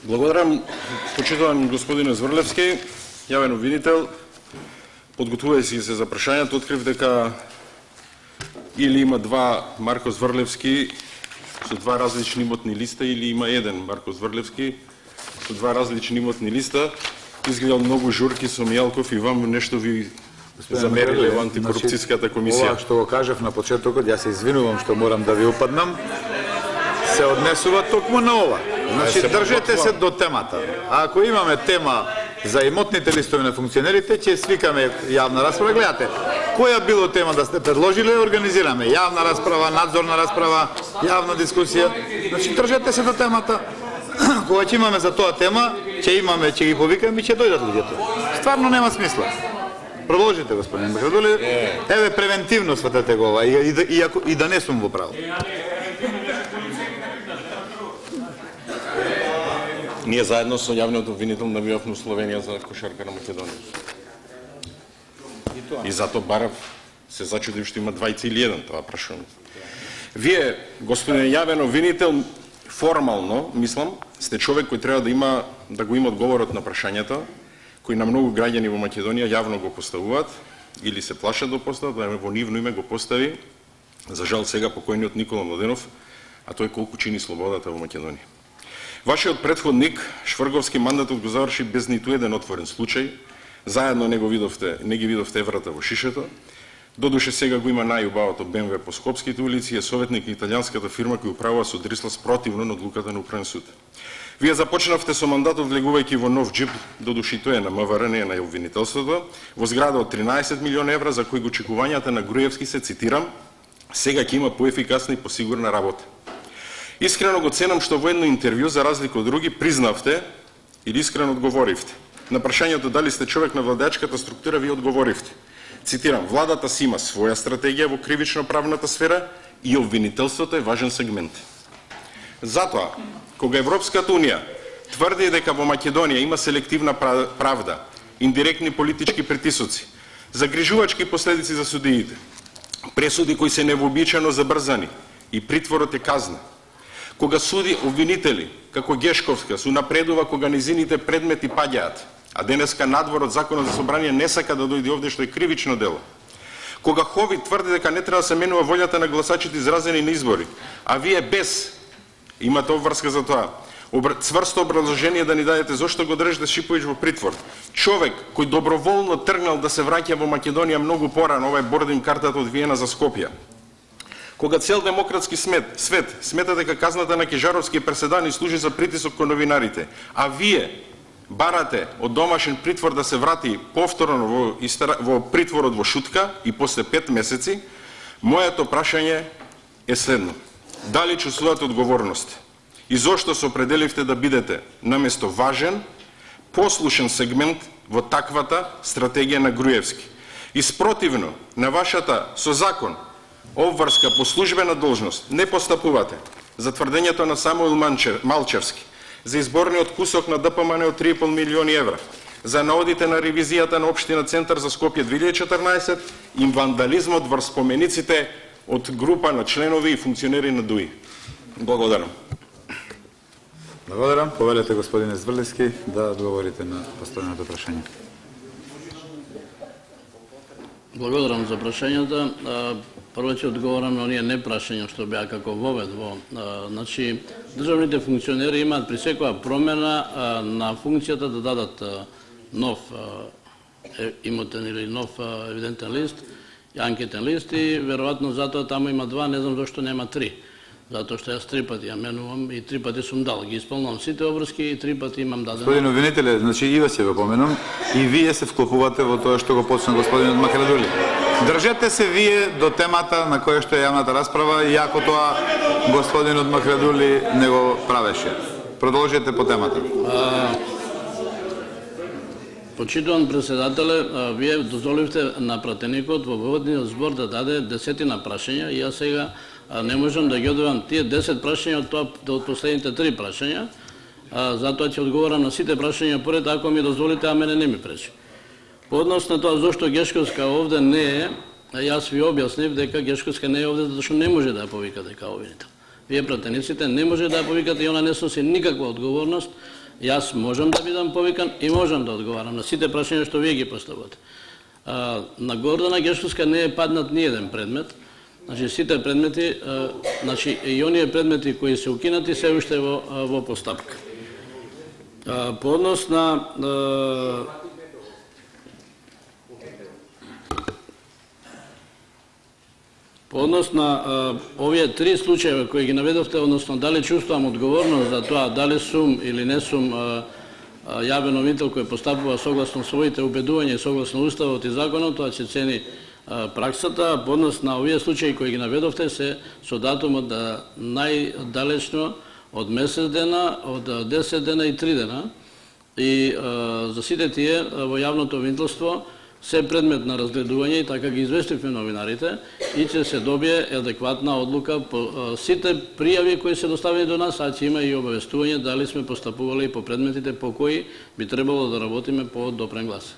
Благодарам, почитуван господине Зврлевски, јавен обвинител. Подготвувајќи се за прашањето, открив дека или има два Марко Зврлевски со два различни имотни листа, или има еден Марко Зврлевски со два различни имотни листа. Изгледал многу журки со Мијалков и вам нешто ви замериле во антикорупцијската комисија. Ова што го кажав на почетокот, јас се извинувам што морам да ви упаднам, се однесува токму на ова. Значи, држете се до темата. А ако имаме тема за имотните листови на функционерите, ќе свикаме јавна расправа. Гледате, која било тема да сте предложиле, организираме јавна расправа, надзорна расправа, јавна дискусија. Значи, држете се до темата. Кога ќе имаме за тоа тема, ќе ги повикаме и ќе дојдат луѓето. Стварно нема смисла. Продолжите, господин Махрадули. Еве превентивно сватете го ова и да не сум во право. Ние заедно со јавниот обвинител навијавме Словенија за кошарка на Македонија. И затоа барав се зачудив што има двајца или еден тоа прашање. Вие, господин јавен обвинител, формално, мислам, сте човек кој треба да го има одговорот на прашањата, кои на многу граѓани во Македонија јавно го поставуваат или се плашат да постават, да во нивно име го постави, за жал сега покојниот Никола Младенов, а тој колку чини слободата во Македонија. Вашиот претходник Шврговски мандатот го заврши без ниту еден отворен случај, заедно не ги видовте еврата во шишето. Додуше сега го има најубавото БМВ по Скопските улици и е советник на италијанската фирма која управува со Дрислас противно на одлуката на Управен суд. Вие започнавте со мандатот влегувајќи во нов джип, додуши тој е на МВР, не е на обвинителството, во зграда од 13 милиони евра, за кои го очекувањата на Груевски се, цитирам, сега ќе има поефикасна и посигурна работа. Искрено го ценам што во едно интервју, за разлика од други, признавте или искрено одговоривте. На прашањето дали сте човек на владеачката структура, ви одговоривте. Цитирам, владата си има своја стратегија во кривично-правната сфера и обвинителството е важен сегмент. Затоа, кога Европската унија тврди дека во Македонија има селективна правда, индиректни политички притисоци, загрижувачки последици за судиите, пресуди кои се невообичаено забрзани и притворот е казна, кога суди обвинители, како Гешковска, се напредува кога низините предмети паѓаат, а денеска надвор од Законот за собрание не сака да дојде овде, што е кривично дело. Кога Ховид тврди дека не треба да се менува волјата на гласачите изразени на избори, а вие без имате обврска за тоа, цврсто образложение да ни дадете зошто го држите Шиповиќ во притвор. Човек кој доброволно тргнал да се враќа во Македонија многу порано, ова е бординг картата од Виена за Скопје. Кога цел демократски свет смета дека казната на Кежаровски преседани служи за притисок кон новинарите, а вие барате од домашен притвор да се врати повторно во притворот во Шутка и после 5 месеци, моето прашање е следно. Дали чувствувате одговорност? И зошто се определивте да бидете наместо важен, послушен сегмент во таквата стратегија на Груевски? И спротивно на вашата со закон обврска по службена должност не постапувате за тврдењето на Самуил Малчевски, за изборниот кусок на ДПМН од 3,5 милиони евра, за наодите на ревизијата на Општина Центар за Скопје 2014 и вандализмот врз спомениците од група на членови и функционери на ДУИ. Благодарам. Благодарам. Повелете, господине Зврлевски, да одговорите на поставеното прашање. Благодарам за прашањата. Прво ќе одговорам на оние непрашања што беа како вовед во. Значи, државните функционери имаат при секоја промена на функцијата да дадат нов имотен или нов евидентен лист, анкетен лист и веројатно затоа таму има два, не знам зашто нема три. Затоа што јас 3 пати ја менувам и 3 пати сум дал. Ги исполнувам сите обврски и 3 пати имам дадено. Господин обвинителе, значи и вас ја го поменам, и вие се вклопувате во тоа што го почна господинот Махрадули. Држете се вие до темата на која што е јавната расправа, иако тоа господинот Махрадули не го правеше. Продолжете по темата. Почитуван председателе, вие дозволивте на пратеникот во воводниот збор да даде 10 прашања и јас сега не можам да ги одвојам тие 10 прашања од последните 3 прашања, затоа ќе одговорам на сите прашања поред, ако ми дозволите, а мене не ми пречи. По однос на тоа зошто Гешковска овде не е, јас ви објаснив дека Гешковска не е овде затоа што не може да ја повикате као обвинител. Вие пратениците не може да ја повикате и она не сноси никаква одговорност. Јас можам да бидам повикан и можам да одговарам на сите прашања што вие ги поставувате. На Гордана Гешковска не е паднат ни еден предмет. Значи сите предмети, значи и оние предмети кои се укинати се уште во постапка. По однос на овие три случаи кои ги наведовте, односно дали чувствувам одговорност за тоа, дали сум или не сум јавен обвинител кој постапува согласно своите убедувања и согласно уставот и законот, тоа ќе цени праксата. По однос на овие случаи кои ги наведовте се со датумот најдалечно од месец дена, од 10 дена и 3 дена. И за сите тие во јавното обвинителство се предмет на разгледување и така ги известивме новинарите и ќе се добие адекватна одлука по сите пријави кои се доставени до нас, а ќе има и обавестување дали сме постапували по предметите по кои би требало да работиме по допрен глас.